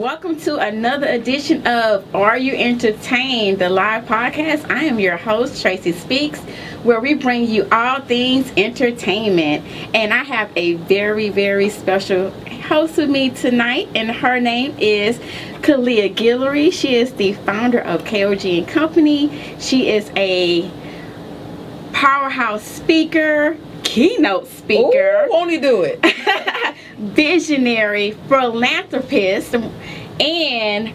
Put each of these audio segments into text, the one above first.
welcome to another edition of Are You Entertained, the live podcast. I am your host, Tracy Speaks, where we bring you all things entertainment. And I have a very, very special host with me tonight, and her name is Khaliah Guillory. She is the founder of KOG & Company. She is a powerhouse speaker, keynote speaker. Ooh, won't he do it? Visionary, philanthropist, and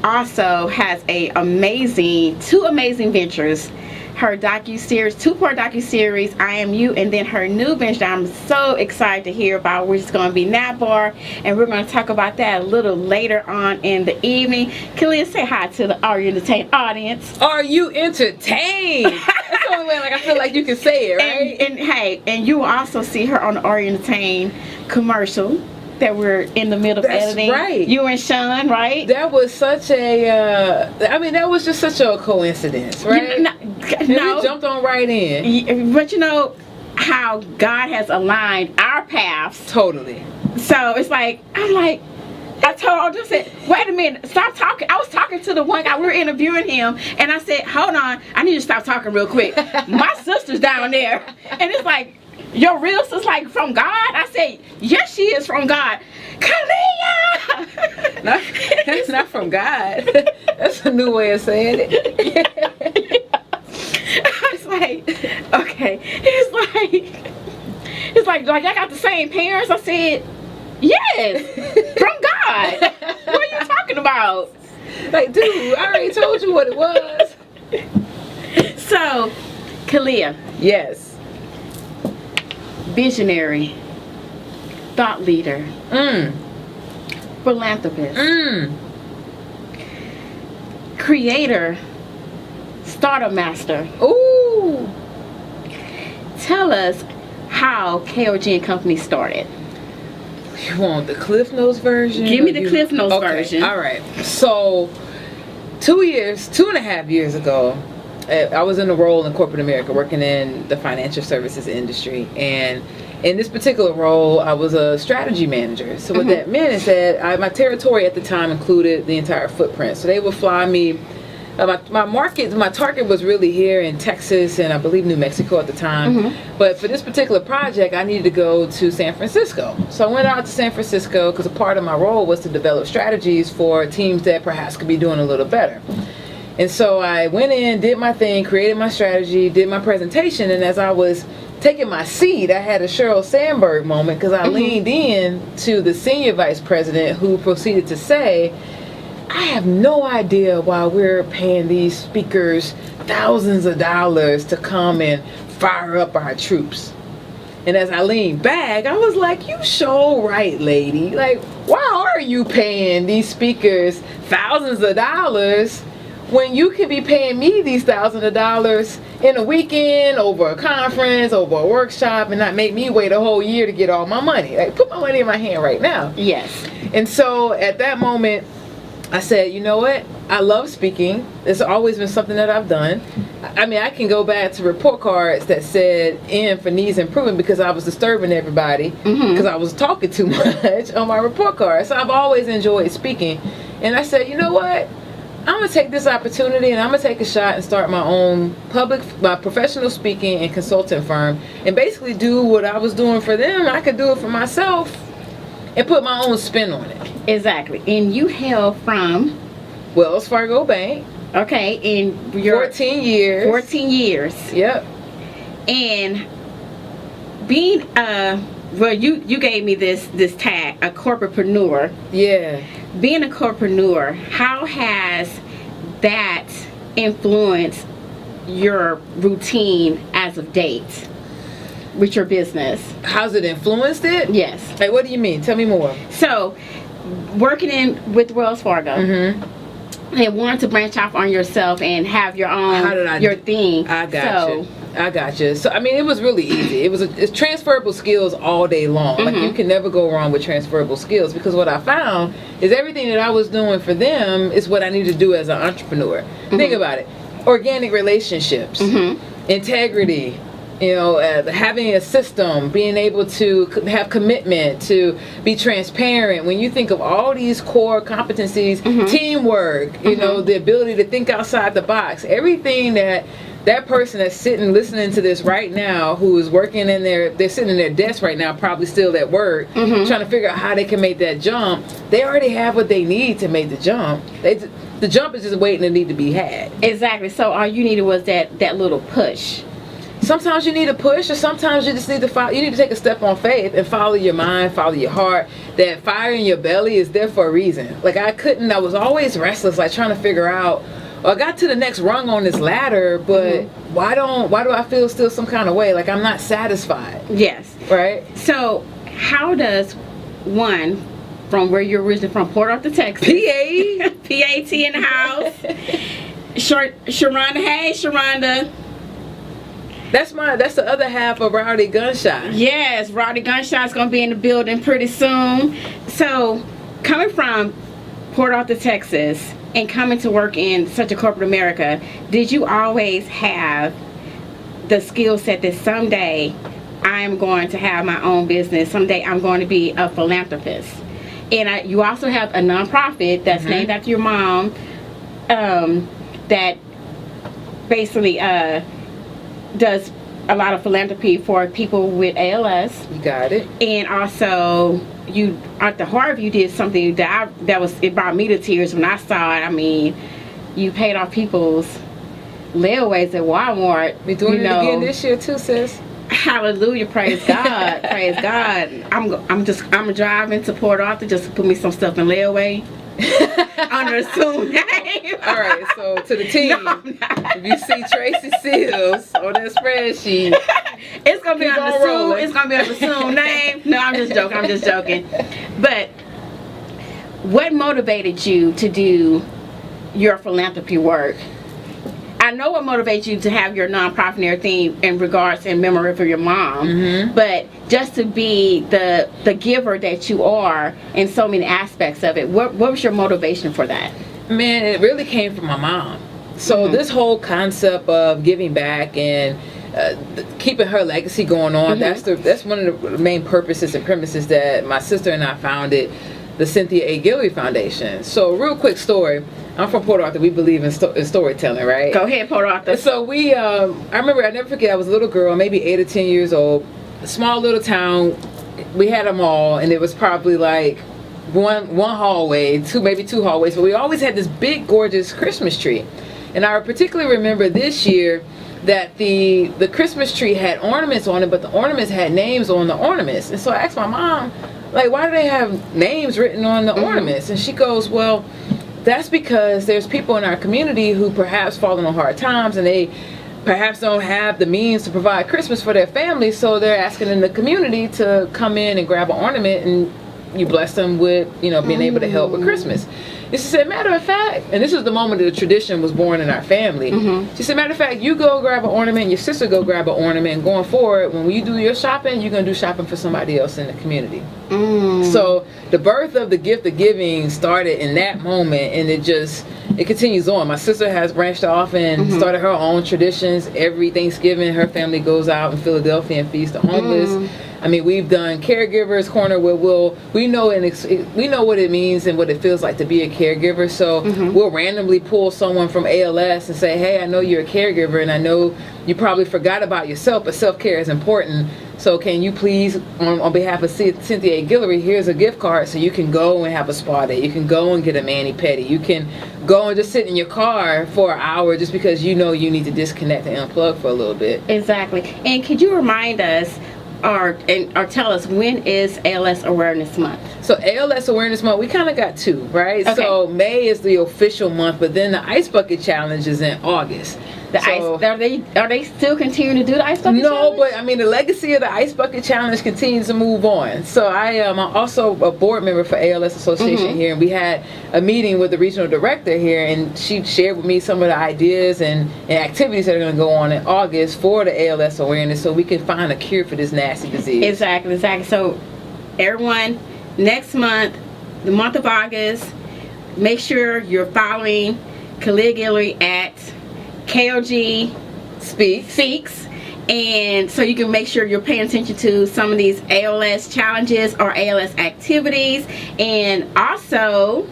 also has two amazing ventures. Her docuseries, two-part docuseries, I Am You, and then her new venture that I'm so excited to hear about, which is going to be NABAR, and we're going to talk about that a little later on in the evening. Khaliah, say hi to the Are You Entertained audience. Are you entertained? That's the only way I feel like you can say it, right? And you will also see her on the Are You Entertained commercial that we're in the middle of editing. That's right. You and Sean, right? That was such that was just such a coincidence, right? We jumped on right in. But you know how God has aligned our paths. Totally. So it's like, I just said, wait a minute, stop talking. I was talking to the one guy, we were interviewing him, and I said, hold on, I need to stop talking real quick. My sister's down there. And it's like, your real sister's like from God? I said, yes, she is from God. Khaliah! That's not from God. That's a new way of saying it. I was like, okay. It's like I got the same parents. I said, yes, from God. What are you talking about? Like, dude, I already told you what it was. So, Khaliah. Yes. Visionary, thought leader, philanthropist, creator, startup master. Ooh. Tell us how KOG & Company started. You want the Cliff Notes version? Give me the Cliff Notes version. All right. So, 2.5 years ago, I was in a role in corporate America working in the financial services industry, and in this particular role I was a strategy manager. So what that meant is that my territory at the time included the entire footprint. So they would fly me, my target was really here in Texas and I believe New Mexico at the time. But for this particular project I needed to go to San Francisco. So I went out to San Francisco because a part of my role was to develop strategies for teams that perhaps could be doing a little better. And so I went in, did my thing, created my strategy, did my presentation, and as I was taking my seat, I had a Sheryl Sandberg moment because I leaned in to the senior vice president who proceeded to say, I have no idea why we're paying these speakers thousands of dollars to come and fire up our troops. And as I leaned back, I was like, you sure right, lady. Like, why are you paying these speakers thousands of dollars when you could be paying me these thousands of dollars in a weekend, over a conference, over a workshop, and not make me wait a whole year to get all my money? Like, put my money in my hand right now. Yes. And so at that moment, I said, you know what? I love speaking. It's always been something that I've done. I mean, I can go back to report cards that said N for needs improvement because I was disturbing everybody because I was talking too much on my report card. So I've always enjoyed speaking. And I said, you know what? I'm going to take this opportunity and I'm going to take a shot and start my own my professional speaking and consulting firm and basically do what I was doing for them. I could do it for myself and put my own spin on it. Exactly. And you hail from? Wells Fargo Bank. Okay. In your 14 years. 14 years. Yep. And being, well, you gave me this tag, a corporatepreneur. Yeah. Being a corporatepreneur, how has that influenced your routine as of date with your business? How's it influenced it? Yes. Like, what do you mean? Tell me more. So, working with Wells Fargo, and wanting to branch off on yourself and have your own your thing. I got you. So I mean, it was really easy. It's transferable skills all day long. Like, you can never go wrong with transferable skills, because what I found is everything that I was doing for them is what I need to do as an entrepreneur. Think about it: organic relationships, integrity, Having a system, being able to have commitment, to be transparent. When you think of all these core competencies, teamwork, the ability to think outside the box, everything that person that's sitting listening to this right now, who is working they're sitting in their desk right now, probably still at work, trying to figure out how they can make that jump. They already have what they need to make the jump. The jump is just waiting to need to be had. Exactly. So all you needed was that little push. Sometimes you need a push, or sometimes you just need to follow. You need to take a step on faith and follow your mind, follow your heart. That fire in your belly is there for a reason. Like I was always restless, like trying to figure out. I got to the next rung on this ladder, but why do I feel still some kind of way? Like I'm not satisfied. Yes. Right? So how does one from where you're originally from, Port Arthur, Texas. PAT in the house. Sharonda, hey Sharonda. That's the other half of Rowdy Gunshot. Yes, Rowdy Gunshot's gonna be in the building pretty soon. So coming from Port Arthur, Texas, and coming to work in such a corporate America, did you always have the skill set that someday I'm going to have my own business, someday I'm going to be a philanthropist? And you also have a nonprofit that's named after your mom, that basically does a lot of philanthropy for people with ALS. You got it. And also, you at the heart of you did something it brought me to tears when I saw it. I mean, you paid off people's layaways at Walmart. We're doing it again this year too, sis. Hallelujah, praise God, praise God. I'm driving to Port Arthur just to put me some stuff in layaway. Under assumed name. All right, so to the team, if you see Tracy Seals on that spreadsheet, it's gonna be on the assumed name. No, I'm just joking. But what motivated you to do your philanthropy work? I know what motivates you to have your nonprofit and everything in regards and memory for your mom, but just to be the giver that you are in so many aspects of it, what was your motivation for that? Man, it really came from my mom. So this whole concept of giving back and keeping her legacy going on, that's one of the main purposes and premises that my sister and I founded the Cynthia A. Guillory Foundation. So real quick story. I'm from Port Arthur. We believe in storytelling, right? Go ahead, Port Arthur. So we, I remember, I never forget, I was a little girl, maybe 8 or 10 years old, a small little town. We had a mall, and it was probably like one hallway, maybe two hallways, but we always had this big, gorgeous Christmas tree. And I particularly remember this year that the Christmas tree had ornaments on it, but the ornaments had names on the ornaments. And so I asked my mom, like, why do they have names written on the ornaments? And she goes, well, that's because there's people in our community who perhaps fallen on hard times, and they perhaps don't have the means to provide Christmas for their family, so they're asking in the community to come in and grab an ornament, and you bless them with, being able to help with Christmas. She said, matter of fact, and this is the moment that the tradition was born in our family. She said, matter of fact, you go grab an ornament, and your sister go grab an ornament, and going forward, when you do your shopping, you're going to do shopping for somebody else in the community. So the birth of the gift of giving started in that moment, and it continues on. My sister has branched off and started her own traditions. Every Thanksgiving, her family goes out in Philadelphia and feeds the homeless. I mean, we've done caregivers corner where we know what it means and what it feels like to be a caregiver. So we'll randomly pull someone from ALS and say, hey, I know you're a caregiver, and I know you probably forgot about yourself, but self-care is important. So can you please, on behalf of Cynthia A. Guillory, here's a gift card so you can go and have a spa day. You can go and get a mani-pedi. You can go and just sit in your car for an hour just because you know you need to disconnect and unplug for a little bit. Exactly. And could you remind us or tell us, when is ALS Awareness Month? So ALS Awareness Month, we kind of got two, right? Okay. So May is the official month, but then the Ice Bucket Challenge is in August. Are they still continuing to do the Ice Bucket Challenge? No, but I mean the legacy of the Ice Bucket Challenge continues to move on. So I'm also a board member for ALS Association here, and we had a meeting with the regional director here, and she shared with me some of the ideas and activities that are going to go on in August for the ALS awareness, so we can find a cure for this nasty disease. Exactly. So everyone, next month, the month of August, make sure you're following Khaliah Guillory at KOG Speaks, And so you can make sure you're paying attention to some of these ALS challenges or ALS activities, and also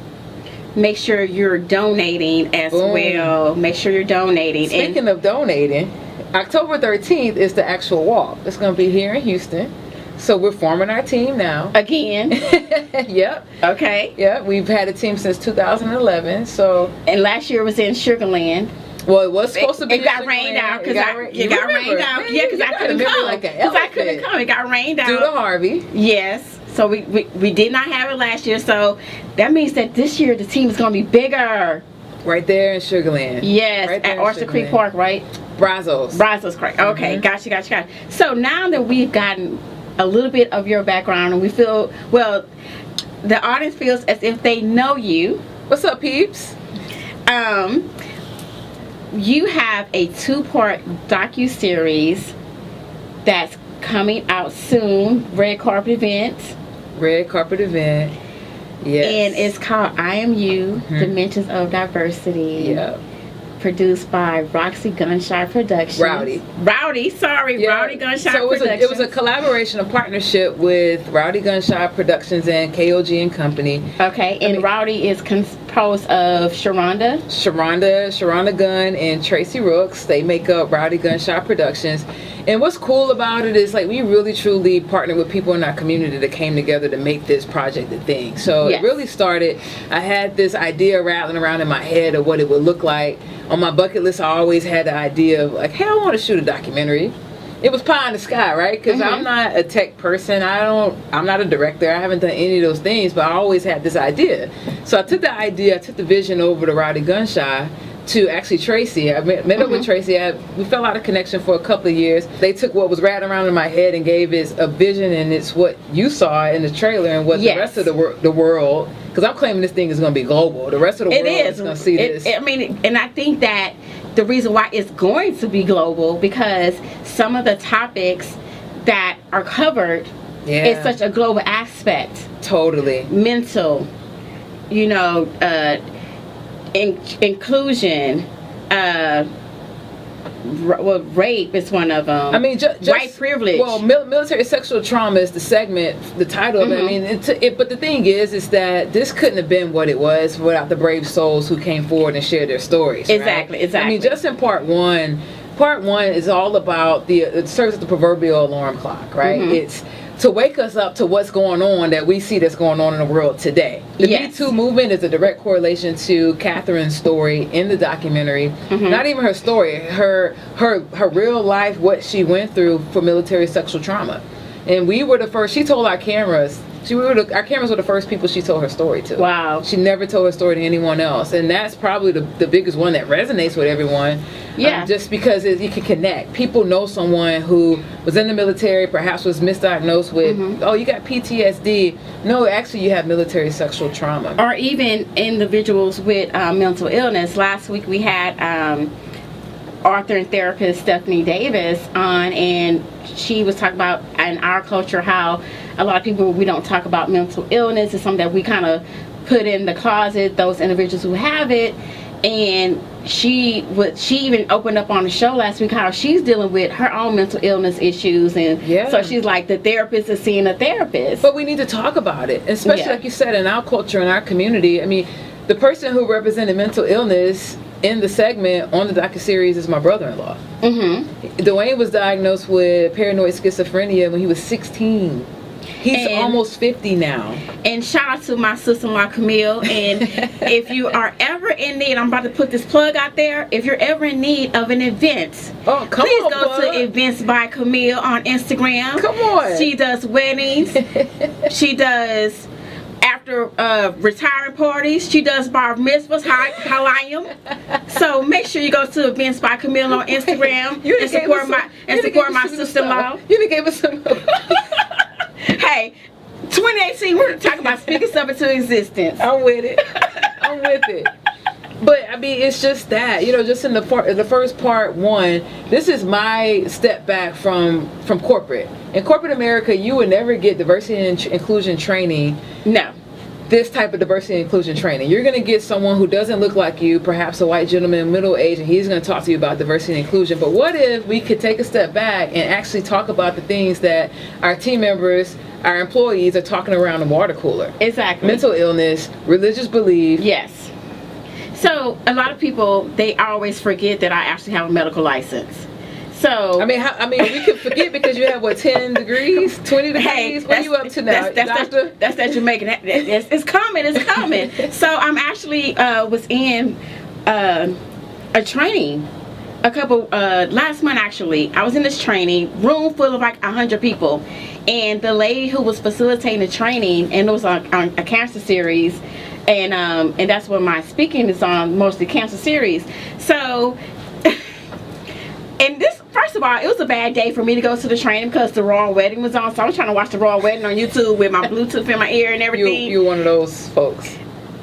make sure you're donating as well. Make sure you're donating. Speaking of donating, October 13th is the actual walk. It's going to be here in Houston. So we're forming our team now. Again. Yep. Okay. Yep. We've had a team since 2011. So. And last year was in Sugarland. Well, it was supposed to be. It got rained out because it got rained out. Yeah, because I couldn't come. Because I couldn't come. It got rained out. Due to Harvey. Yes. So we did not have it last year. So that means that this year the team is going to be bigger. Right there in Sugarland. Yes, right at Oyster Creek Park, right? Brazos Creek. Okay, gotcha. So now that we've gotten a little bit of your background, and we feel, well, the audience feels as if they know you. What's up, peeps? You have a 2-part docu-series that's coming out soon, Red Carpet Event. Yes. And it's called I Am You, Dimensions of Diversity. Yep. Produced by Roxy Gunshot Productions. Rowdy Gunshot Productions. It was a collaboration, a partnership with Rowdy Gunshot Productions and KOG and Company. Okay, and Rowdy is composed of Sharonda Gunn, and Tracy Rooks. They make up Rowdy Gunshot Productions. And what's cool about it is, like, we really truly partnered with people in our community that came together to make this project a thing. So It really started, I had this idea rattling around in my head of what it would look like. On my bucket list, I always had the idea of, like, hey, I want to shoot a documentary. It was pie in the sky, right? Because I'm not a tech person. I'm not a director. I haven't done any of those things, but I always had this idea. So I took the vision over to Rowdy Gunshot to actually Tracy. I met up with Tracy. We fell out of connection for a couple of years. They took what was rattling around in my head and gave it a vision, and it's what you saw in the trailer and what the rest of the world, because I'm claiming this thing is going to be global. The rest of the world is going to see this. I mean, and I think that the reason why it's going to be global, because some of the topics that are covered is such a global aspect. Totally. Mental, inclusion, rape is one of them. I mean, just white privilege. Well, military sexual trauma is the segment, the title of it. I mean, but the thing is that this couldn't have been what it was without the brave souls who came forward and shared their stories. Exactly. I mean, just in part one is all about it serves as the proverbial alarm clock, right? It's to wake us up to what's going on that we see that's going on in the world today. The Me Too movement is a direct correlation to Catherine's story in the documentary. Not even her story, her real life, what she went through for military sexual trauma. And we were the first. She told our cameras. Our cameras were the first people she told her story to. Wow. She never told her story to anyone else, and that's probably the biggest one that resonates with everyone. Yeah. Just because you can connect. People know someone who was in the military, perhaps was misdiagnosed with, oh, you got PTSD. No, actually, you have military sexual trauma. Or even individuals with mental illness. Last week we had author and therapist Stephanie Davis on, and she was talking about in our culture how a lot of people, we don't talk about mental illness. It's something that we kind of put in the closet, those individuals who have it. And she even opened up on the show last week how she's dealing with her own mental illness issues, and so she's like, the therapist is seeing a therapist. But we need to talk about it, especially like you said, in our culture, in our community. I mean, the person who represented mental illness in the segment on the docuseries is my brother-in-law. Dwayne was diagnosed with paranoid schizophrenia when he was 16. He's almost 50 now. And shout out to my sister-in-law Camille. And if you are ever in need, I'm about to put this plug out there. If you're ever in need of an event, please go to Events by Camille on Instagram. Come on. She does weddings. She does after retiring parties. She does bar mitzvahs, Khaliah. So make sure you go to Events by Camille on Instagram and support my sister-in-law. You done gave us some. Hey, 2018, we're talking about speaking stuff into existence. I'm with it. But I mean, it's just that, just in the first part one, this is my step back from corporate. In corporate America, you would never get diversity and inclusion training. No. this type of diversity and inclusion training. You're going to get someone who doesn't look like you, perhaps a white gentleman, middle age, and he's going to talk to you about diversity and inclusion. But what if we could take a step back and actually talk about the things that our team members, our employees are talking around the water cooler? Exactly. Mental illness, religious belief. Yes. So a lot of people, they always forget that I actually have a medical license. So I mean, we could forget because you have 10 degrees, 20 degrees. Hey, what are you up to now? That's that Jamaican. It's coming. It's coming. So I'm actually was in a training last month. Actually, I was in this training room full of like 100 people, and the lady who was facilitating the training, and it was on a cancer series, and that's what my speaking is on, mostly cancer series. So. And this, first of all, it was a bad day for me to go to the training because the Royal Wedding was on. So I was trying to watch the Royal Wedding on YouTube with my Bluetooth in my ear and everything. You're one of those folks.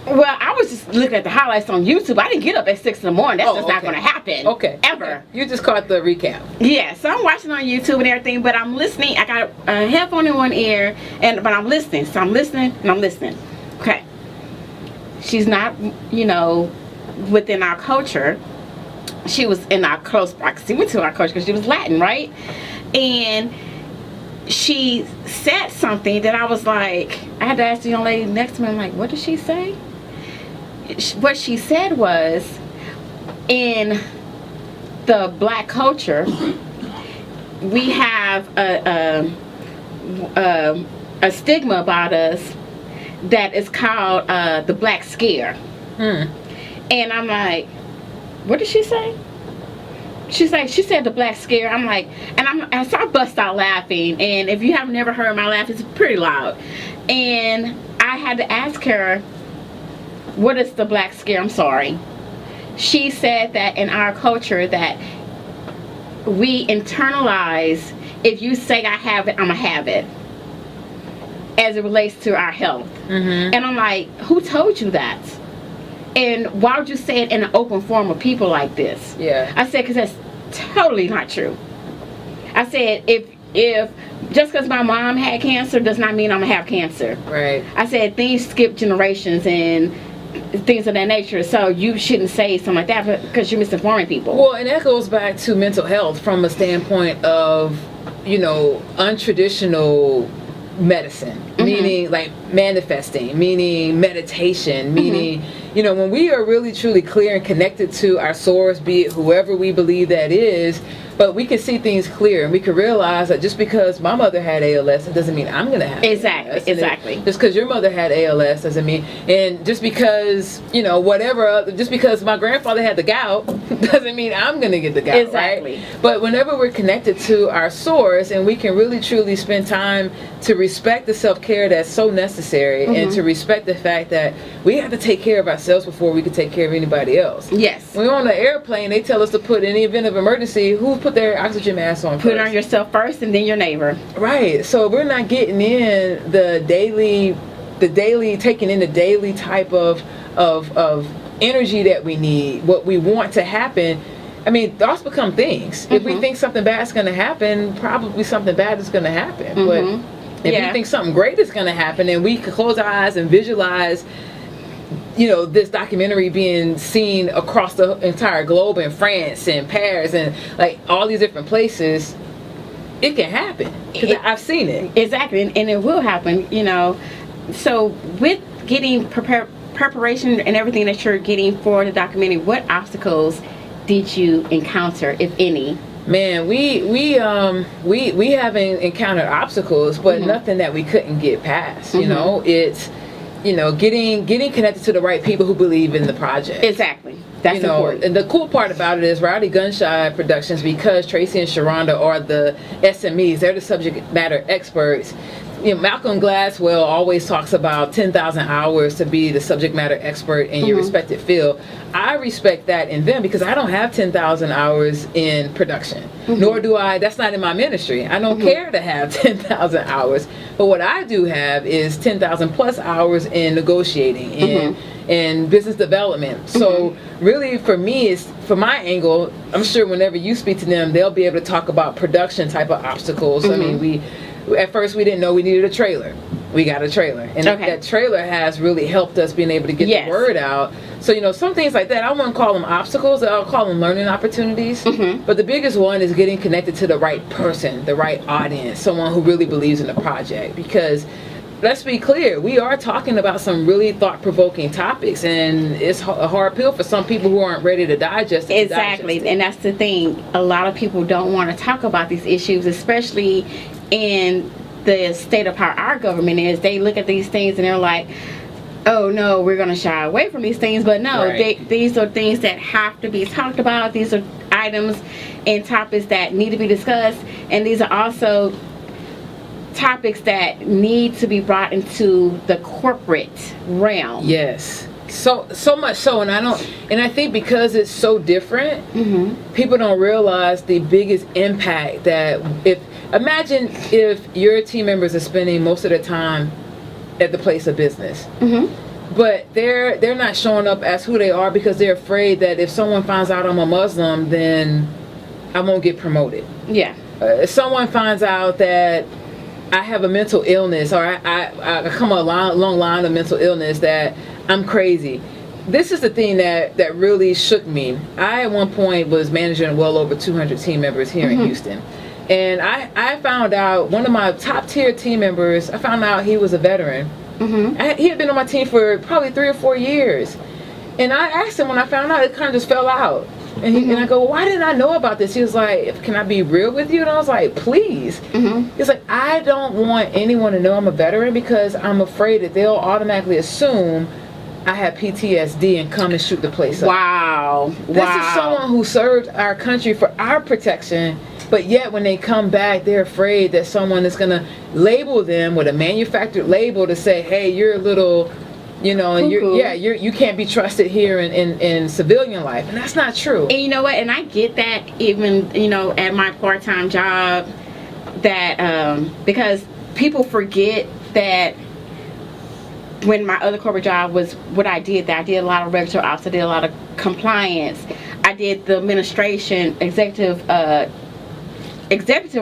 Well, I was just looking at the highlights on YouTube. I didn't get up at 6 in the morning. That's just not going to happen. Okay. Ever. Okay. You just caught the recap. Yeah. So I'm watching on YouTube and everything, but I'm listening. I got a headphone in one ear, but I'm listening. So I'm listening and I'm listening. Okay. She's not, within our culture. She was in our close proximity to our culture because she was Latin, right? And she said something that I was like, I had to ask the young lady next to me, I'm like, what did she say? What she said was, in the black culture, we have a stigma about us that is called the black scare. And I'm like, what did she say? She said the black scare. I'm like, and so I bust out laughing. And if you have never heard my laugh, it's pretty loud. And I had to ask her, what is the black scare? I'm sorry. She said that in our culture that we internalize, if you say I have it, I'm gonna have it, as it relates to our health. And I'm like, who told you that? And why would you say it in an open forum of people like this? Yeah. I said, because that's totally not true. I said, if just because my mom had cancer does not mean I'm going to have cancer. Right. I said, things skip generations and things of that nature. So you shouldn't say something like that because you're misinforming people. Well, and that goes back to mental health from a standpoint of, untraditional medicine, meaning like manifesting, meaning meditation, meaning, when we are really truly clear and connected to our source, be it whoever we believe that is, but we can see things clear and we can realize that just because my mother had ALS, it doesn't mean I'm going to have ALS. Exactly. Just because your mother had ALS doesn't mean, and just because, just because my grandfather had the gout doesn't mean I'm going to get the gout, exactly. Right? But whenever we're connected to our source and we can really truly spend time to respect the self-care that's so necessary and to respect the fact that we have to take care of ourselves before we can take care of anybody else. Yes. When we're on an airplane, they tell us to put, in the event of emergency, who put their oxygen mask on first? Put it on yourself first and then your neighbor. Right. So we're not getting in the daily taking in the daily type of energy that we need, what we want to happen. I mean, thoughts become things. If we think something bad is going to happen, probably something bad is going to happen. But if we think something great is going to happen, and we can close our eyes and visualize, this documentary being seen across the entire globe in France and Paris and like all these different places, it can happen. Because I've seen it. Exactly, and it will happen, So with getting preparation and everything that you're getting for the documentary, what obstacles did you encounter, if any? Man, we haven't encountered obstacles, but nothing that we couldn't get past. It's getting connected to the right people who believe in the project. Exactly. That's important. And the cool part about it is Rowdy Gunshot Productions, because Tracy and Sharonda are the SMEs, they're the subject matter experts. Malcolm Gladwell always talks about 10,000 hours to be the subject matter expert in your respected field. I respect that in them because I don't have 10,000 hours in production, nor do I. That's not in my ministry. I don't care to have 10,000 hours, but what I do have is 10,000 plus hours in negotiating and business development. So really, for me, it's from my angle. I'm sure whenever you speak to them, they'll be able to talk about production type of obstacles. I mean, at first we didn't know we needed a trailer. we got a trailer. And that trailer has really helped us being able to get the word out. So, some things like that, I wouldn't call them obstacles. I'll call them learning opportunities. But the biggest one is getting connected to the right person, the right audience, someone who really believes in the project. Because let's be clear, we are talking about some really thought-provoking topics, and it's a hard pill for some people who aren't ready to digest it. Exactly, and that's the thing. A lot of people don't want to talk about these issues, especially in the state of how our government is. They look at these things and they're like, oh no, we're going to shy away from these things. But no, these are things that have to be talked about. These are items and topics that need to be discussed, and these are also topics that need to be brought into the corporate realm. Yes, so much so, and I think because it's so different, people don't realize the biggest impact that imagine if your team members are spending most of their time at the place of business, but they're not showing up as who they are because they're afraid that if someone finds out I'm a Muslim, then I won't get promoted. Yeah. If someone finds out that I have a mental illness, or I come a long line of mental illness, that I'm crazy. This is the thing that really shook me. I at one point was managing well over 200 team members here in Houston. And I found out one of my top tier team members, I found out he was a veteran. He had been on my team for probably 3 or 4 years. And I asked him when I found out, it kind of just fell out. And, and I go, well, why didn't I know about this? He was like, can I be real with you? And I was like, please. He's like, I don't want anyone to know I'm a veteran because I'm afraid that they'll automatically assume I have PTSD and come and shoot the place up. Wow. This is someone who served our country for our protection, but yet when they come back, they're afraid that someone is going to label them with a manufactured label to say, hey, you're a little... and you can't be trusted here in civilian life, and that's not true. And you know what? And I get that even at my part-time job, that because people forget that when my other corporate job was what I did, that I did a lot of regulatory ops, I did a lot of compliance, I did the administration, executive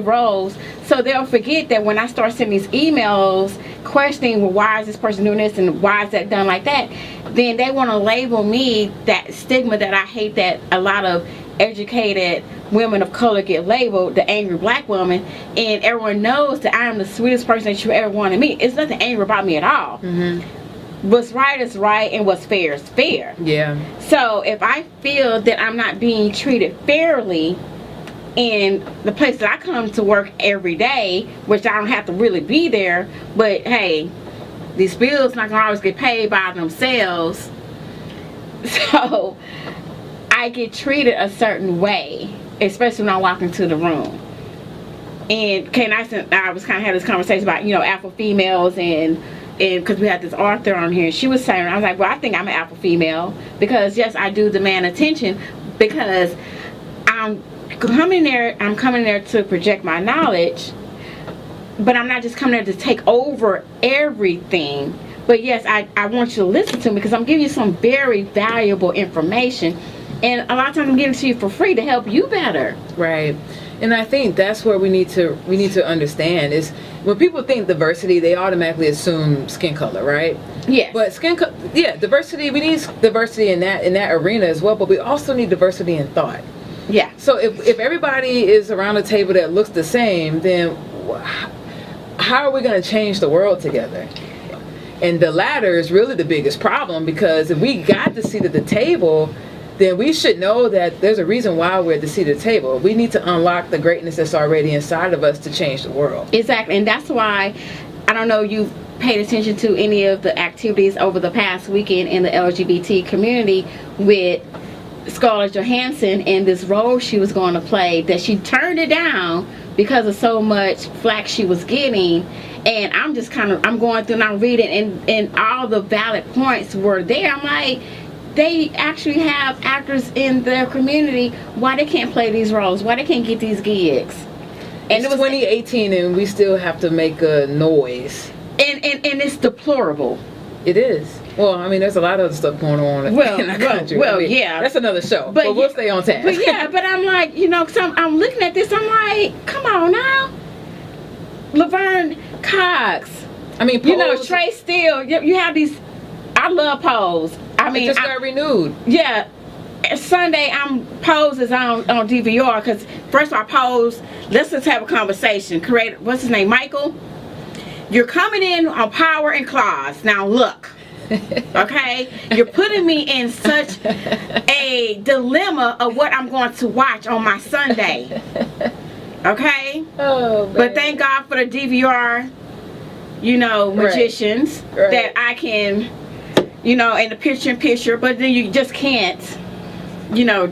roles. So they'll forget that when I start sending these emails questioning, well, why is this person doing this and why is that done like that, then they want to label me that stigma that I hate, that a lot of educated women of color get labeled the angry black woman, and everyone knows that I am the sweetest person that you ever want to meet. It's nothing angry about me at all. What's right is right, and what's fair is fair. Yeah. So if I feel that I'm not being treated fairly in the place that I come to work every day, which I don't have to really be there, but hey, these bills not gonna always get paid by themselves, so I get treated a certain way, especially when I walk into the room. And I was kind of having this conversation about alpha females, and because we had this author on here, she was saying, I was like, well, I think I'm an alpha female because yes, I do demand attention because I'm coming there to project my knowledge, but I'm not just coming there to take over everything. But yes, I want you to listen to me because I'm giving you some very valuable information, and a lot of times I'm giving it to you for free to help you better. Right. And I think that's where we need to understand is when people think diversity, they automatically assume skin color, right? Yes. But diversity, we need diversity in that arena as well, but we also need diversity in thought. Yeah. So if everybody is around a table that looks the same, then how are we going to change the world together? And the latter is really the biggest problem, because if we got the seat at the table, then we should know that there's a reason why we're at the seat of the table. We need to unlock the greatness that's already inside of us to change the world. Exactly. And that's why, I don't know, you've paid attention to any of the activities over the past weekend in the LGBT community with Scarlett Johansson and this role she was going to play, that she turned it down because of so much flack she was getting. And I'm just I'm going through and I'm reading, and all the valid points were there. I'm like, they actually have actors in their community. Why they can't play these roles? Why they can't get these gigs? And it was 2018 and we still have to make a noise. And it's deplorable. It is. Well, I mean, there's a lot of other stuff going on in our country. Well, yeah. That's another show, but we'll stay on task. But yeah, but I'm like, I'm looking at this, I'm like, come on now. Laverne Cox, I mean, you know, Pose, Trey still, you have these, I love Pose. I it mean, just got renewed. yeah. Sunday, Pose is on DVR because first of all, Pose, let's just have a conversation. Create, what's his name, Michael? You're coming in on Power and Claws. Now look, okay, you're putting me in such a dilemma of what I'm going to watch on my Sunday. Okay, Oh, man. but thank God for the DVR, you know, magicians Right. that I can, you know, in the picture. But then you just can't, you know,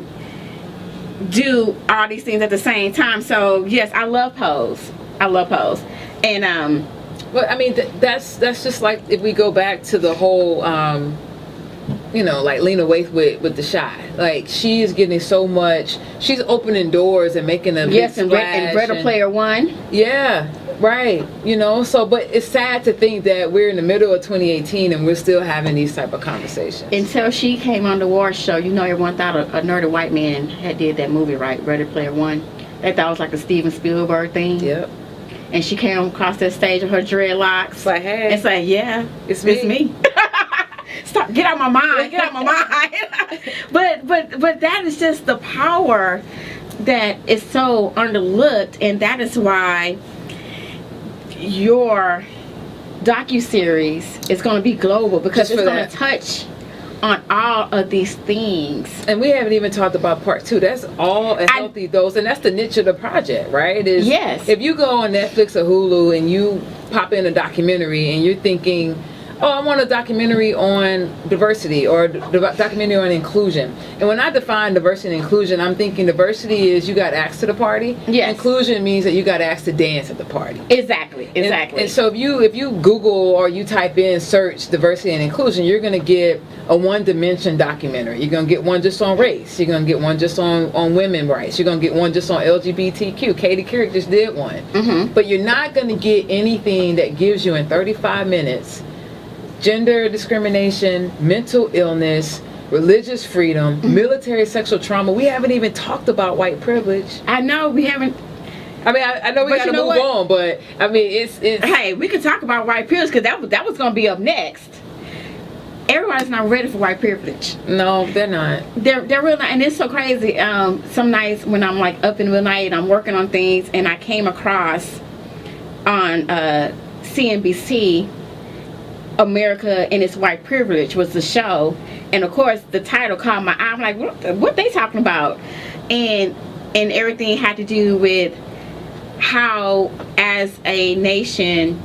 do all these things at the same time. So yes, I love Pose. And But I mean, that's just like if we go back to the whole, you know, like Lena Waithe with The Shy. Like she is getting so much. She's opening doors and making a yes, big and splash. Ready Player One. Yeah, right. You know, so but it's sad to think that we're in the middle of 2018 and we're still having these type of conversations. Until she came on the war show, you know, everyone thought a nerdy white man had did that movie, right? Ready Player One. They thought it was like a Steven Spielberg thing. Yep. And she came across that stage with her dreadlocks. It's like, hey, It's like, yeah, it's it's me. me. Stop! Get out my mind. Get out my mind. but that is just the power that is so underlooked, and that is why your docuseries is going to be global because Just it's for going that. to touch on all of these things. And we haven't even talked about part 2. That's all a healthy dose, and that's the niche of the project, right? Is Yes. If you go on Netflix or Hulu and you pop in a documentary and you're thinking, oh, I want a documentary on diversity or a documentary on inclusion. And when I define diversity and inclusion, I'm thinking diversity is you got asked to the party. Yes. Inclusion means that you got asked to dance at the party. Exactly. And so if you Google or you type in search diversity and inclusion, you're going to get a one-dimension documentary. You're going to get one just on race. You're going to get one just on women rights. You're going to get one just on LGBTQ. Katie Couric just did one. Mm-hmm. But you're not going to get anything that gives you in 35 minutes gender discrimination, mental illness, religious freedom, military sexual trauma. We haven't even talked about white privilege. I know we haven't. I mean, I know we But got to you know move what? on, but I mean, it's Hey, we could talk about white privilege because that was going to be up next. Everybody's not ready for white privilege. no, they're not. They're really not, and it's so crazy. Some nights when I'm like up in the middle of the night, I'm working on things, and I came across on CNBC, America and Its White Privilege was the show, and of course the title caught my eye. I'm like, what they talking about? And everything had to do with how, as a nation,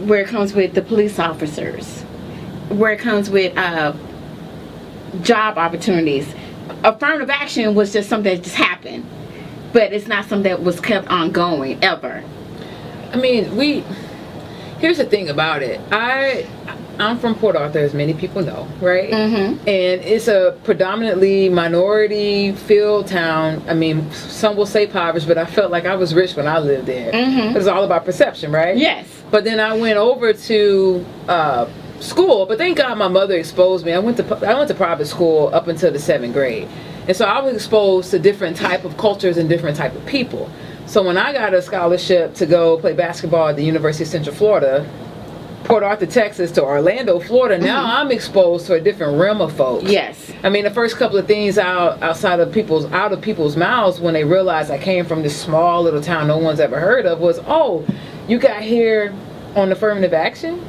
where it comes with the police officers, where it comes with job opportunities. Affirmative action was just something that just happened, but it's not something that was kept ongoing ever. I mean, here's the thing about it. I'm from Port Arthur, as many people know, right? Mm-hmm. And it's a predominantly minority filled town. I mean, some will say impoverished, but I felt like I was rich when I lived there. Mm-hmm. It's all about perception, right? Yes. But then I went over to school, but thank God my mother exposed me. I went to private school up until the 7th grade. And so I was exposed to different type of cultures and different type of people. So when I got a scholarship to go play basketball at the University of Central Florida, Port Arthur, Texas to Orlando, Florida, now I'm exposed to a different realm of folks. Yes. I mean, the first couple of things out of people's mouths when they realized I came from this small little town no one's ever heard of was, oh, you got here on affirmative action?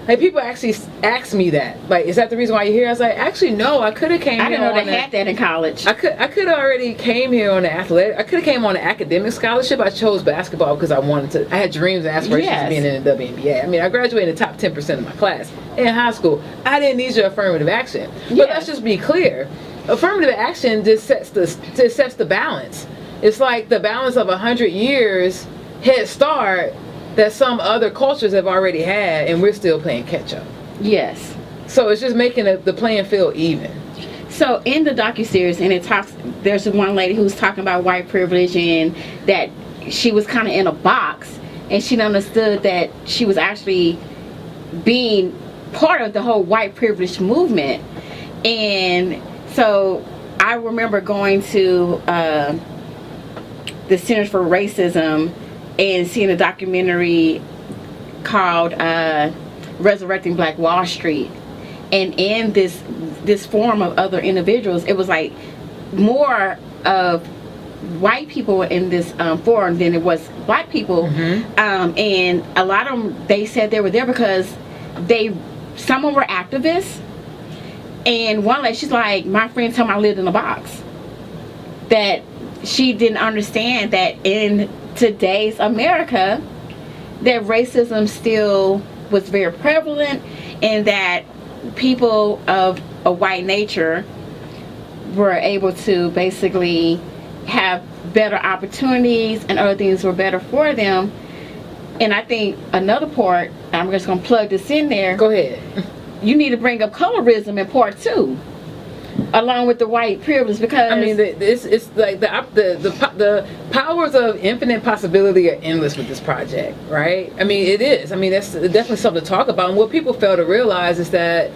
Like, people actually ask me that. Like, is that the reason why you're here? I was like, actually, no. I could have came. I didn't know they had that in college. I could have already came here on an athletic. I could have came on an academic scholarship. I chose basketball because I wanted to. I had dreams and aspirations of being in the WNBA. I mean, I graduated in the top 10% of my class in high school. I didn't need your affirmative action. But let's just be clear. Affirmative action just sets the balance. It's like the balance of 100 years head start that some other cultures have already had, and we're still playing catch up. Yes. So it's just making the playing field even. So in the docuseries, and there's one lady who's talking about white privilege and that she was kind of in a box, and she understood that she was actually being part of the whole white privilege movement. And so I remember going to the Centers for Racism and seeing a documentary called Resurrecting Black Wall Street. And in this forum of other individuals, it was like more of white people in this forum than it was black people. And a lot of them, they said they were there because some of them were activists. And one lady, she's like, my friend told me I lived in a box. That she didn't understand that in today's America, that racism still was very prevalent, and that people of a white nature were able to basically have better opportunities and other things were better for them. And I think another part, I'm just going to plug this in there. Go ahead. You need to bring up colorism in part 2, along with the white privilege, because I mean, it's like the powers of infinite possibility are endless with this project, right? I mean, it is. I mean, that's definitely something to talk about. And what people fail to realize is that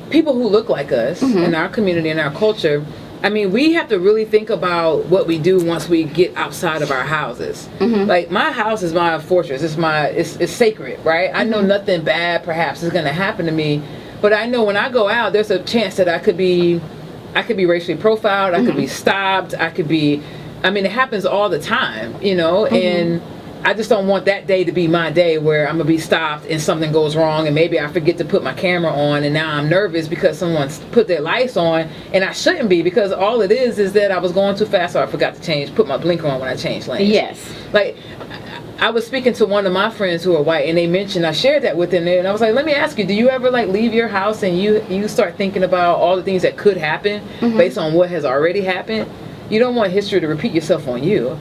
people who look like us in our community and our culture, I mean, we have to really think about what we do once we get outside of our houses. Like, my house is my fortress. It's sacred, right? I know nothing bad perhaps is going to happen to me, but I know when I go out, there's a chance that I could be racially profiled. I could be stopped. I mean, it happens all the time, you know, and I just don't want that day to be my day where I'm going to be stopped and something goes wrong and maybe I forget to put my camera on and now I'm nervous because someone's put their lights on and I shouldn't be, because all it is that I was going too fast or I forgot to put my blinker on when I changed lanes. Yes. Like, I was speaking to one of my friends who are white, and they mentioned, I shared that with them, and I was like, let me ask you, do you ever like leave your house and you start thinking about all the things that could happen based on what has already happened? You don't want history to repeat itself on you.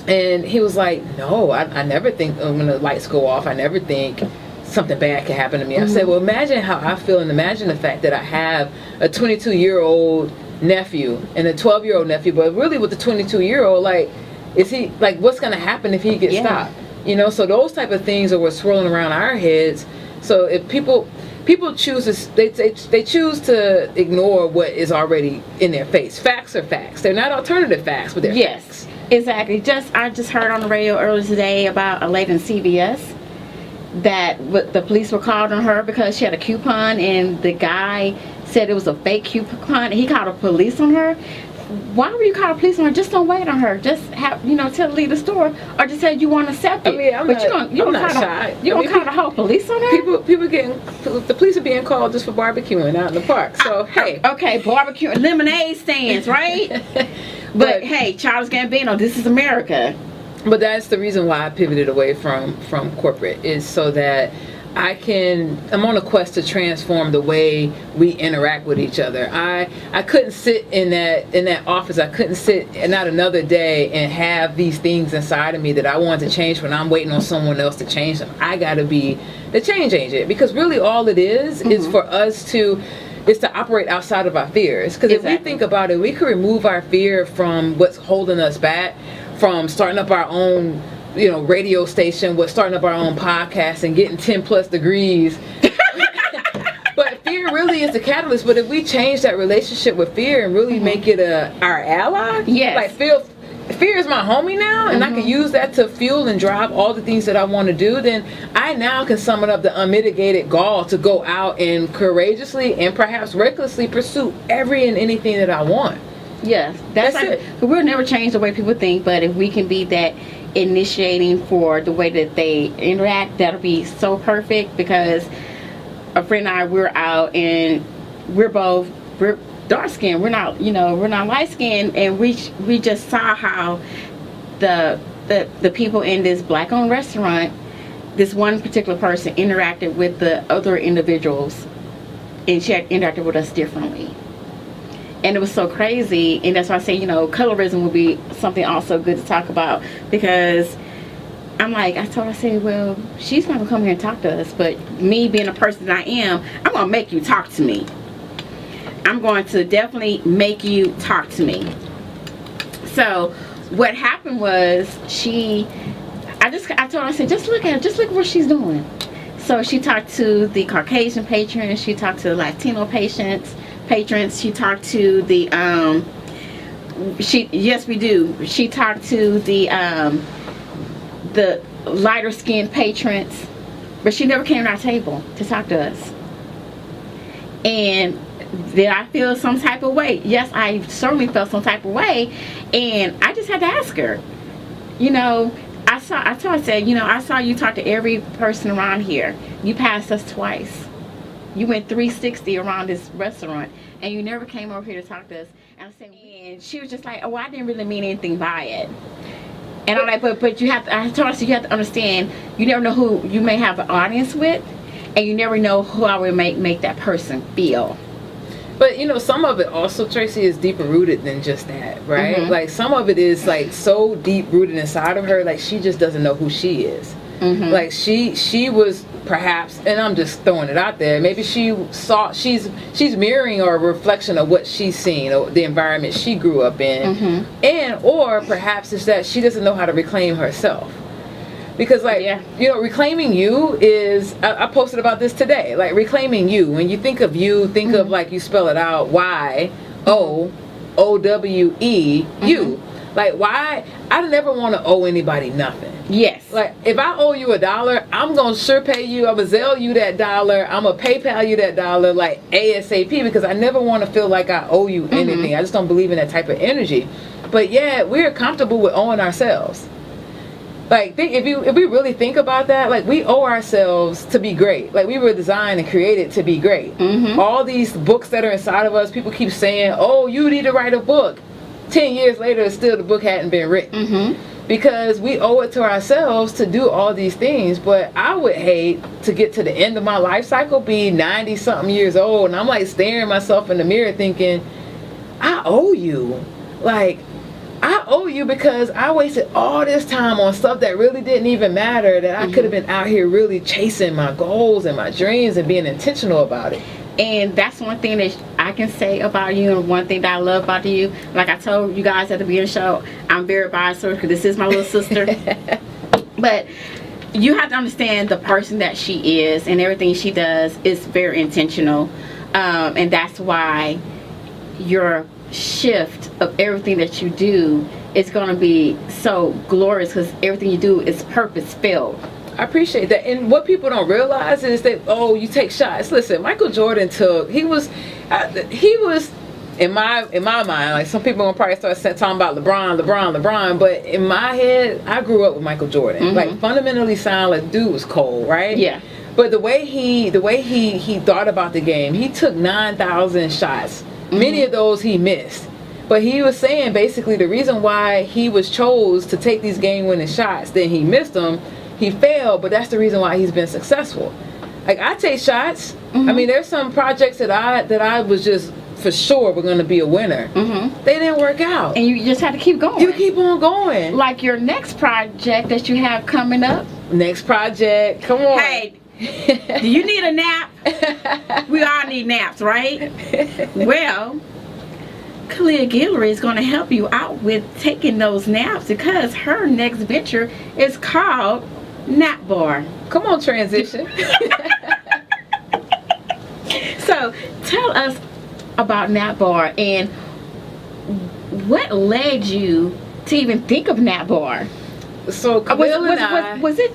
And he was like, no, I never think when the lights go off, I never think something bad can happen to me. I said, well, imagine how I feel, and imagine the fact that I have a 22-year-old nephew and a 12-year-old nephew, but really with the 22-year-old, like, is he, like, what's going to happen if he gets stopped? You know, so those type of things are what's swirling around our heads. So if people choose to, they choose to ignore what is already in their face. Facts are facts. They're not alternative facts, but they're facts. Exactly. I just heard on the radio earlier today about a lady in CVS that the police were called on her because she had a coupon, and the guy said it was a fake coupon, and he called the police on her. Why would you call the police on her? Just don't wait on her. Just have, tell her to leave the store, or just say you want to accept it. I mean, you're not shy. You don't call the whole police on her. The police are being called just for barbecuing out in the park. So hey, okay, barbecue, lemonade stands, right? but hey, Charles Gambino, this is America. But that's the reason why I pivoted away from corporate, is so that I'm on a quest to transform the way we interact with each other. I couldn't sit in that office. I couldn't sit not another day and have these things inside of me that I want to change when I'm waiting on someone else to change them. I got to be the change agent, because really all it is for us to operate outside of our fears. Because if we think about it, we could remove our fear from what's holding us back from starting up our own radio station, with starting up our own podcast and getting 10 plus degrees. But fear really is the catalyst. But if we change that relationship with fear and really make it our ally, like fear is my homie now, and I can use that to fuel and drive all the things that I want to do, then I now can summon up the unmitigated gall to go out and courageously and perhaps recklessly pursue every and anything that I want. Yes, that's it. We'll never change the way people think, but if we can be that initiating for the way that they interact, that'll be so perfect. Because a friend and I, we're out, and we're dark skinned, we're not light skinned, and we just saw how the people in this black owned restaurant, this one particular person interacted with the other individuals, and she had interacted with us differently. And it was so crazy, and that's why I say, colorism would be something also good to talk about, because I said, well, she's not going to come here and talk to us, but me being a person that I am, I'm going to make you talk to me. I'm going to definitely make you talk to me. So what happened was I told her, I said, just look at her, just look at what she's doing. So she talked to the Caucasian patrons, she talked to the Latino patrons, she talked to the she talked to the lighter skinned patrons, but she never came to our table to talk to us. And did I feel some type of way? Yes, I certainly felt some type of way, and I just had to ask her. I said, I saw you talk to every person around here. You passed us twice. You went 360 around this restaurant, and you never came over here to talk to us. And I said, and she was just like, oh, I didn't really mean anything by it. And I'm like, but you have to, I told her, you have to understand, you never know who you may have an audience with, and you never know who I would make that person feel. But some of it also, Tracy, is deeper rooted than just that, right? Mm-hmm. Like some of it is like so deep rooted inside of her, like she just doesn't know who she is. Mm-hmm. Like she was perhaps, and I'm just throwing it out there, maybe she's mirroring or a reflection of what she's seen, or the environment she grew up in, Mm-hmm. or perhaps it's that she doesn't know how to reclaim herself. Because reclaiming you is, I posted about this today, like reclaiming you, when you think of you, think of like you spell it out, Y-O-O-W-E, you. Like, why? I never want to owe anybody nothing. Yes. Like, if I owe you $1, I'm going to sure pay you. I'm going to Zelle you that $1. I'm going to PayPal you that $1, like, ASAP, because I never want to feel like I owe you anything. I just don't believe in that type of energy. But yeah, we're comfortable with owing ourselves. Like, if we really think about that, like, we owe ourselves to be great. Like, we were designed and created to be great. Mm-hmm. All these books that are inside of us, people keep saying, oh, you need to write a book. 10 years later, still the book hadn't been written. Mm-hmm. Because we owe it to ourselves to do all these things. But I would hate to get to the end of my life cycle, be 90-something years old, and I'm like staring myself in the mirror thinking, I owe you. Like, I owe you because I wasted all this time on stuff that really didn't even matter, that I could have been out here really chasing my goals and my dreams and being intentional about it. And that's one thing that I can say about you, and one thing that I love about you. Like I told you guys at the beginning of the show, I'm very biased because this is my little sister. But you have to understand the person that she is, and everything she does is very intentional. And that's why your shift of everything that you do is going to be so glorious, because everything you do is purpose filled. I appreciate that. And what people don't realize is that, oh, you take shots. Listen, Michael Jordan he was in my mind, like some people gonna probably start talking about LeBron, but in my head, I grew up with Michael Jordan. Like, fundamentally sound like dude was cold, right? Yeah. But the way he thought about the game, he took 9,000 shots. Many of those he missed. But he was saying basically the reason why he was chose to take these game-winning shots, then he missed them. He failed, but that's the reason why he's been successful. Like, I take shots. I mean, there's some projects that I was just for sure were going to be a winner. They didn't work out. And you just have to keep going. You keep on going. Like your next project that you have coming up. Next project. Come on. Hey, do you need a nap? We all need naps, right? Well, Khaliah Guillory is going to help you out with taking those naps, because her next venture is called Nap Bar. Come on, transition. So tell us about Nap Bar, and what led you to even think of Nap Bar? So Camille and I... Was it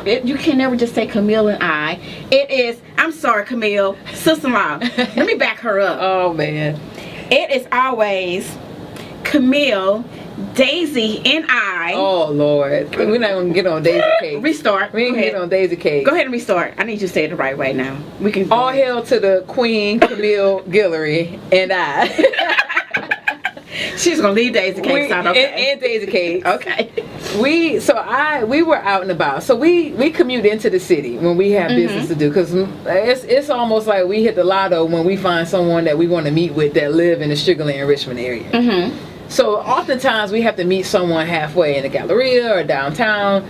you can never just say Camille and I. It is, I'm sorry, Camille, sister-in-law. Let me back her up. Oh, man. It is always Camille, Daisy, and I. Oh, Lord. We're not going to get on Daisy Cake. Restart. We ain't get on Daisy Cake. Go ahead and restart. I need you to say it the right way now. We can. All hail to the Queen, Camille Guillory, and I. She's gonna leave Daisy Cake out, okay? And Daisy Cake. Okay. We were out and about. So we commute into the city when we have business to do, because it's almost like we hit the lotto when we find someone that we want to meet with that live in the Sugarland, Richmond area. So oftentimes we have to meet someone halfway in the Galleria or downtown.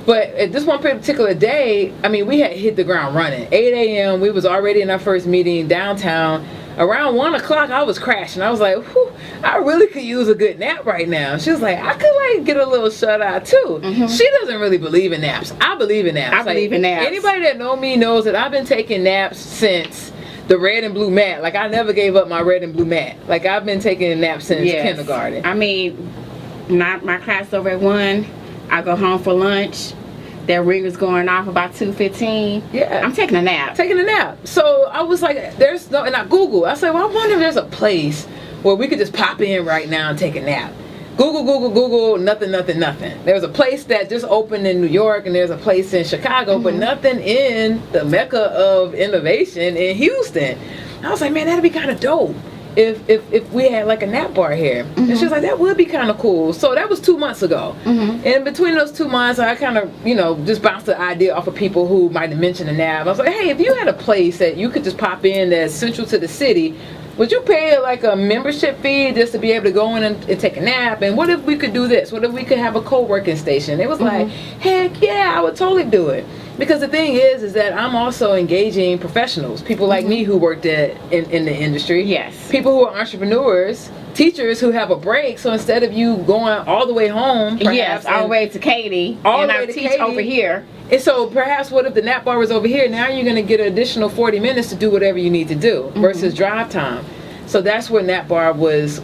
But at this one particular day, I mean, we had hit the ground running. 8 a.m. We was already in our first meeting downtown. Around 1 o'clock, I was crashing. I was like, whew, I really could use a good nap right now. She was like, I could like get a little shut eye too. She doesn't really believe in naps. I believe in naps. I believe in naps. Anybody that know me knows that I've been taking naps since the red and blue mat. Like, I never gave up my red and blue mat. Like, I've been taking naps since kindergarten. I mean, not my class over at 1. I go home for lunch. That ringer's going off about 2:15. Yeah. I'm taking a nap. Taking a nap. So I was like, there's no, and I Googled. I said, well, I wonder if there's a place where we could just pop in right now and take a nap. Google, nothing. There was a place that just opened in New York, and there's a place in Chicago, but nothing in the mecca of innovation in Houston. I was like, man, that'd be kind of dope if we had like a nap bar here. And she was like, that would be kind of cool. So that was 2 months ago. And between those 2 months, I kind of, just bounced the idea off of people who might have mentioned a nap. I was like, hey, if you had a place that you could just pop in that's central to the city, would you pay like a membership fee just to be able to go in and take a nap? And what if we could do this? What if we could have a co-working station? It was like, heck yeah, I would totally do it. Because the thing is that I'm also engaging professionals, people like me who worked in the industry. Yes. People who are entrepreneurs, teachers who have a break. So instead of you going all the way home, yes, all the way to Katy, and I teach Katy, over here. And so perhaps what if the nap bar was over here? Now you're going to get an additional 40 minutes to do whatever you need to do versus drive time. So that's where nap bar was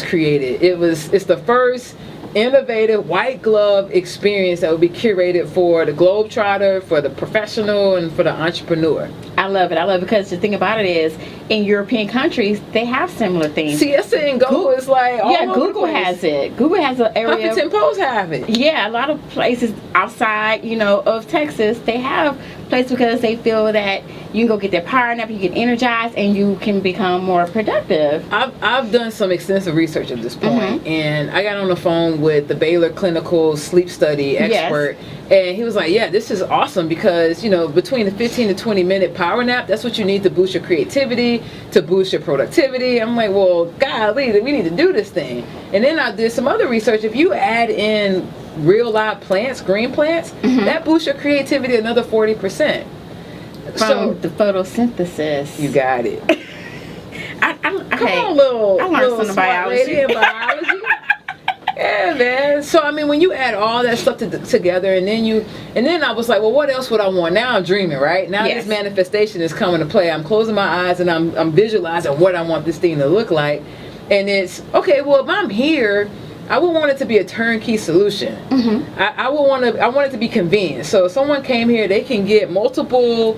created. It's the first innovative white glove experience that would be curated for the globetrotter, for the professional, and for the entrepreneur. I love it because the thing about it is, in European countries, they have similar things. Siesta and Go is like all over Google the place. has it. Google has an area. Huffington Post have it. Yeah, a lot of places outside, of Texas, they have places because they feel that you can go get their power nap, you get energized, and you can become more productive. I've done some extensive research at this point, and I got on the phone with the Baylor Clinical Sleep Study expert, and he was like, yeah, this is awesome because, between the 15 to 20 minute power nap, that's what you need to boost your creativity, to boost your productivity. I'm like, well, golly, we need to do this thing. And then I did some other research. If you add in real live plants, green plants, that boosts your creativity another 40%. From the photosynthesis. You got it. Come on, I learned something about biology. Yeah, man. So when you add all that stuff together, and then I was like, well, what else would I want? Now I'm dreaming, right? Now this manifestation is coming to play. I'm closing my eyes and I'm visualizing what I want this thing to look like, and it's okay. Well, if I'm here, I would want it to be a turnkey solution. I want it to be convenient. So if someone came here, they can get multiple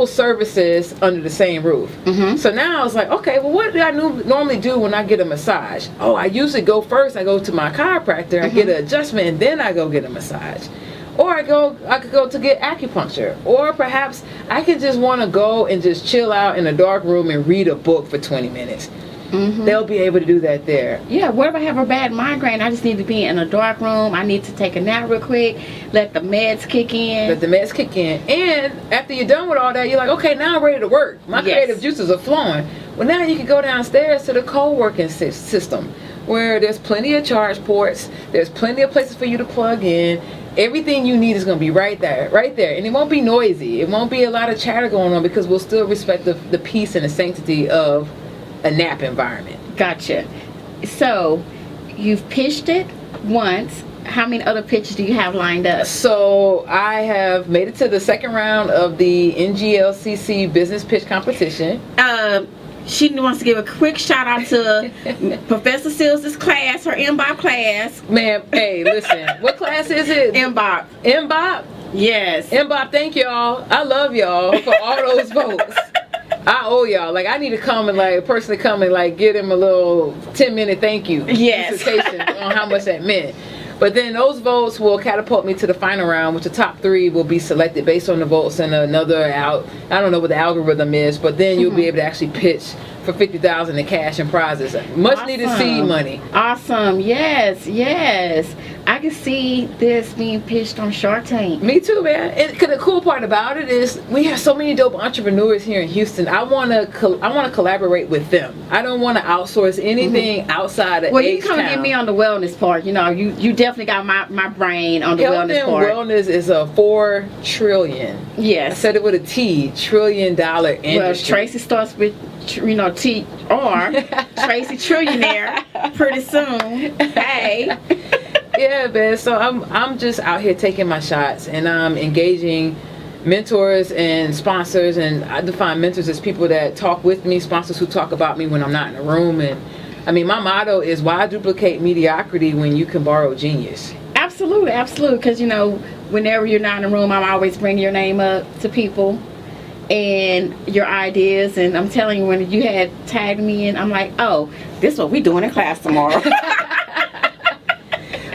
services under the same roof. So now I was like, okay, well, what do I normally do when I get a massage? Oh, I usually go first. I go to my chiropractor, I get an adjustment, and then I go get a massage. Or I could go to get acupuncture. Or perhaps I could just want to go and just chill out in a dark room and read a book for 20 minutes. They'll be able to do that there. Yeah, what if I have a bad migraine? I just need to be in a dark room. I need to take a nap real quick. Let the meds kick in. And after you're done with all that, you're like, okay, now I'm ready to work. My creative juices are flowing. Well, now you can go downstairs to the co-working system where there's plenty of charge ports. There's plenty of places for you to plug in. Everything you need is going to be right there. And it won't be noisy. It won't be a lot of chatter going on because we'll still respect the peace and the sanctity of a nap environment. Gotcha. So you've pitched it once. How many other pitches do you have lined up? So I have made it to the second round of the NGLCC business pitch competition. She wants to give a quick shout out to Professor Seals' class, her MBOP class. Ma'am, hey, listen, what class is it? MBOP. MBOP? Yes. MBOP, thank y'all. I love y'all for all those votes. I owe y'all. Like, I need to come and personally come and give him a little 10-minute thank you dissertation on how much that meant. But then those votes will catapult me to the final round, which the top 3 will be selected based on the votes and another I don't know what the algorithm is, but then you'll be able to actually pitch for $50,000 in cash and prizes. Much needed seed money. Awesome. Yes. I can see this being pitched on Shark Tank. Me too, man. And the cool part about it is we have so many dope entrepreneurs here in Houston. I want to collaborate with them. I don't want to outsource anything outside of Well, you come and get me on the wellness part. You definitely got my brain on the wellness part. Health and wellness is a $4 trillion. Yes. I said it with a T, $1 trillion industry. Well, Tracy starts with T-R, Tracy Trillionaire, pretty soon. Hey. Yeah, man. So I'm just out here taking my shots, and I'm engaging mentors and sponsors. And I define mentors as people that talk with me, sponsors who talk about me when I'm not in the room. And my motto is, why duplicate mediocrity when you can borrow genius? absolutely. Because whenever you're not in the room, I'm always bringing your name up to people and your ideas. And I'm telling you, when you had tagged me in, I'm like, oh, this is what we doing in class tomorrow.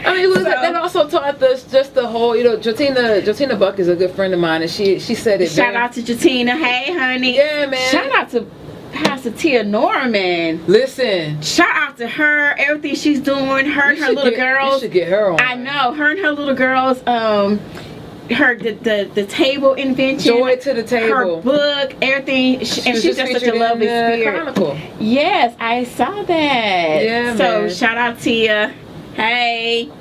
I mean, that also taught us just the whole, Jotina Buck is a good friend of mine, and she said it. Shout out to Jotina. Hey, honey. Yeah, man. Shout out to Pastor Tia Norman. Listen. Shout out to her. Everything she's doing. Her and her little girls. You should get her on. I know. Her and her little girls. The table invention. Joy to the Table. Her book. Everything. She's just such a lovely spirit. Chronicle. Yes, I saw that. Yeah, so man. shout out Tia. Hey.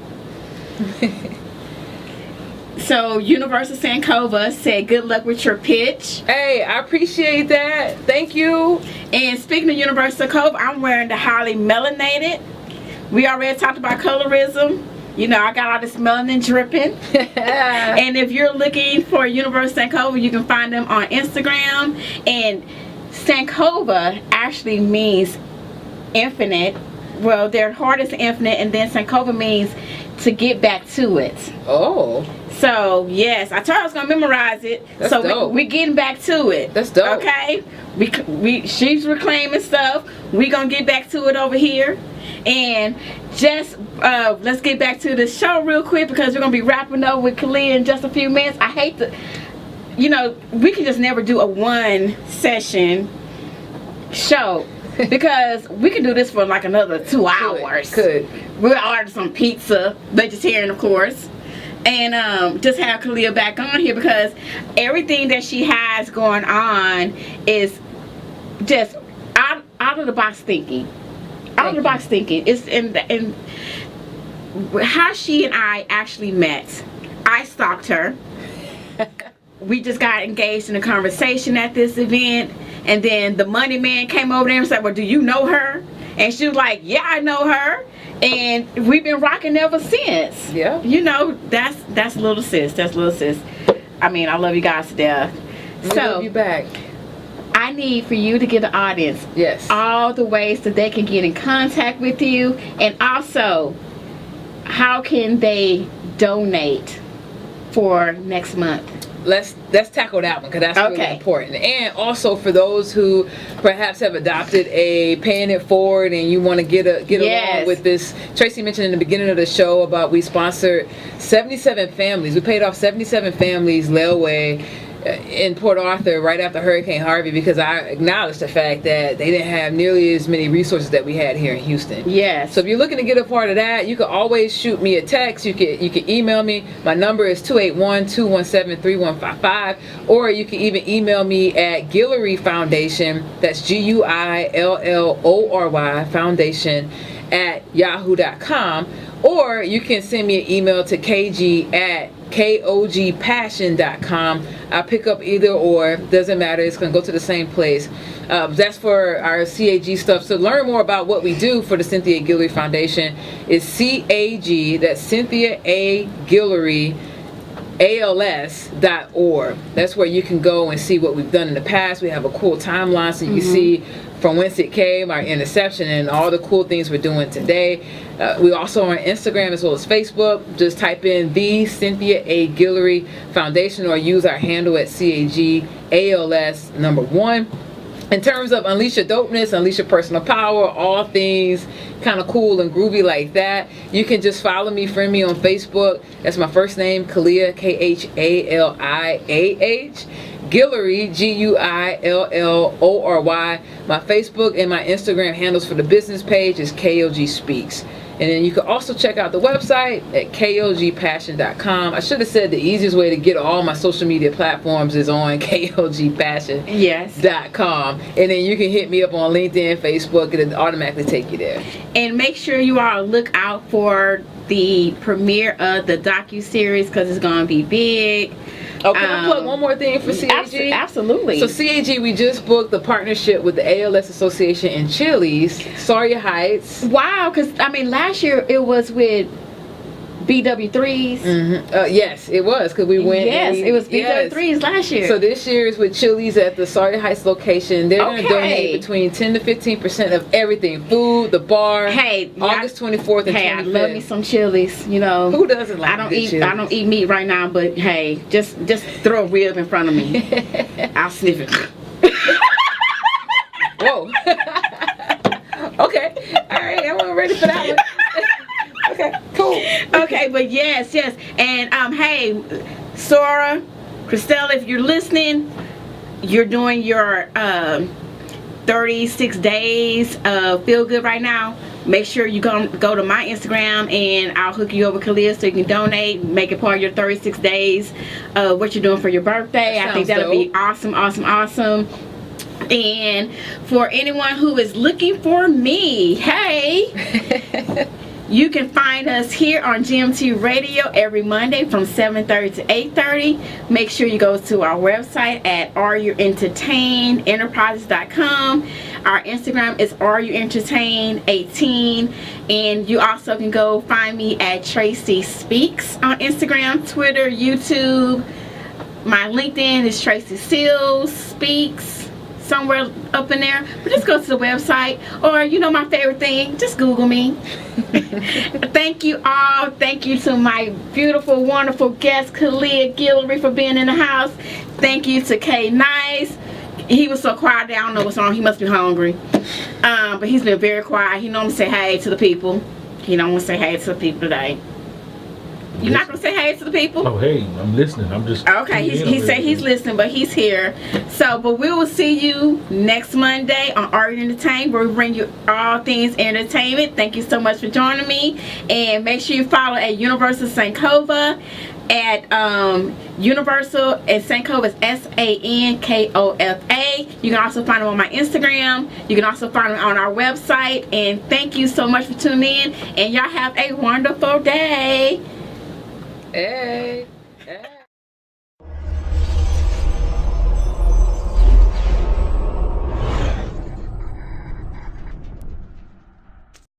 So Universal Sankova said good luck with your pitch. Hey, I appreciate that. Thank you. And speaking of Universal Sankova, I'm wearing the highly melanated. We already talked about colorism. I got all this melanin dripping. And if you're looking for Universal Sankova, you can find them on Instagram. And Sankova actually means infinite. Well, their heart is infinite, and then Sankova means to get back to it. Oh. So, yes, I told her I was going to memorize it. That's so dope. We're getting back to it. That's dope. Okay? She's reclaiming stuff. We're going to get back to it over here. And just, let's get back to the show real quick, because we're going to be wrapping up with Khaliah in just a few minutes. I hate to, we can just never do a one session show. Because we can do this for like another 2 hours. Could. We'll order some pizza, vegetarian of course, and just have Khaliah back on here, because everything that she has going on is just out of the box thinking. Out of the box thinking. It's in how she and I actually met. I stalked her. We just got engaged in a conversation at this event, and then the money man came over there and said, well, do you know her? And she was like, yeah, I know her, and we've been rocking ever since. Yeah. That's little sis. That's little sis. I mean, I love you guys to death. We love you back. I need for you to give the audience all the ways that they can get in contact with you, and also how can they donate for next month. Let's tackle that one, because that's really important. And also for those who perhaps have adopted a paying it forward and you want to get along with this. Tracy mentioned in the beginning of the show about we sponsored 77 families. We paid off 77 families layaway in Port Arthur right after Hurricane Harvey, because I acknowledged the fact that they didn't have nearly as many resources that we had here in Houston. Yes. So if you're looking to get a part of that, you can always shoot me a text. You can email me. My number is 281-217-3155, or you can even email me at Guillory Foundation. That's GUILLORY Foundation @yahoo.com, or you can send me an email to kg@kogpassion.com. I'll pick up either or, doesn't matter, it's going to go to the same place. That's for our CAG stuff. So learn more about what we do for the Cynthia Guillory Foundation is CAG, that's Cynthia A. Guillory ALS.org. That's where you can go and see what we've done in the past. We have a cool timeline so you can see from whence it came, our interception, and all the cool things we're doing today. We also are on Instagram as well as Facebook. Just type in the Cynthia A. Guillory Foundation, or use our handle at CAG ALS #1. In terms of unleash your dopeness, unleash your personal power, all things kind of cool and groovy like that, you can just follow me, friend me on Facebook. That's my first name, Khaliah, KHALIAH. Guillory, GUILLORY. My Facebook and my Instagram handles for the business page is KOG Speaks. And then you can also check out the website at kogpassion.com. I should have said the easiest way to get all my social media platforms is on kogpassion.com. And then you can hit me up on LinkedIn, Facebook, and it'll automatically take you there. And make sure you all look out for the premiere of the docu-series, because it's going to be big. Oh, can I plug one more thing for CAG? Absolutely. So CAG, we just booked the partnership with the ALS Association in Chili's, Sawyer Heights. Wow, because I mean last year it was with BW3s. Yes, it was because we went. Yes, and it was BW3s last year. So this year is with Chili's at the Sawyer Heights location. They're going to donate between 10 to 15% of everything: food, the bar. Hey, August 24th and 25th. Hey, I love me some Chili's. You know, who doesn't like? Chili's? I don't eat meat right now, but hey, just throw a rib in front of me. I'll sniff it. Whoa. Okay. All right. I wasn't ready for that one. Okay. Cool. Okay, but yes. And hey, Sora, Christelle, if you're listening, you're doing your 36 days of Feel Good right now. Make sure you go to my Instagram and I'll hook you over Khaliah so you can donate, make it part of your 36 days of what you're doing for your birthday. I think that'll be awesome. And for anyone who is looking for me, hey, you can find us here on GMT Radio every Monday from 7:30 to 8:30. Make sure you go to our website at areyouentertainenterprises.com. Our Instagram is areyouentertain18, and you also can go find me at Tracy Speaks on Instagram, Twitter, YouTube. My LinkedIn is Tracy Seals Speaks. Somewhere up in there, but just go to the website, or my favorite thing, just Google me. Thank you all. Thank you to my beautiful, wonderful guest Khaliah Guillory for being in the house. Thank you to K Nice. He was so quiet. I don't know what's wrong. He must be hungry. But he's been very quiet. He normally say hey to the people. He don't want to say hey to the people today. You're not gonna say hey to the people? Oh, hey, I'm listening. I'm just okay. He said he's listening, but he's here. So, but we will see you next Monday on Are You Entertained, where we bring you all things entertainment. Thank you so much for joining me, and make sure you follow at Universal Sankofa at Universal at Sankofa is SANKOFA. You can also find them on my Instagram. You can also find them on our website. And thank you so much for tuning in. And y'all have a wonderful day. Hey.